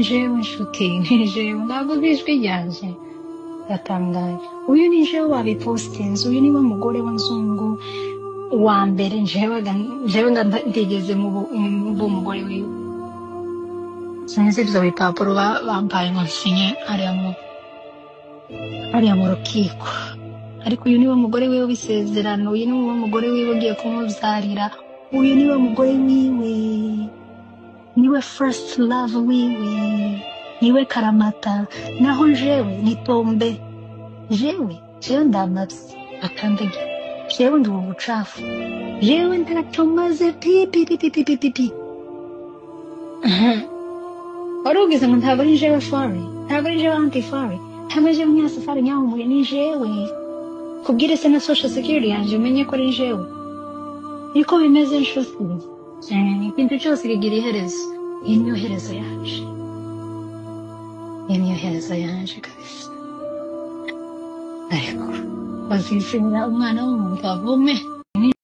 jewe nshuti ni jewe ntabwo bwijwi ryanje yatangaye uyu ni jewe wabipostinze uyu niwe mugore w'inzungu wa mbere jewe nga ndigeze mu umugore wiwe sinzi ibyo bipapuro bampaye ngo nsinye ariya mu rukiko ariko uyu niwe mugore wiwe w'isezerano uyu niwe mugore wiwe ugiye kumubyarira uyu niwe mugore wiwe niwe first love wiwe niwe karamata naho jewe ni tombe jewe ndamabye akandagira jewe ndi ubucafu jewe ndatomaze pipi wari ugize ngo ntabwo ari jewe fari ntabwo ari jewe anti-fari ntabwo ari jewe nyasafari nyahumuye ni jewe kubwire se na social security yanjye umenye ko ari jewe niko bimeze nshuti ikintu cyose kigira iherezo iyi niyo herezo yaje iyi niyo herezo yaje kabisa ariko bazizimira umwana w'umuntu avume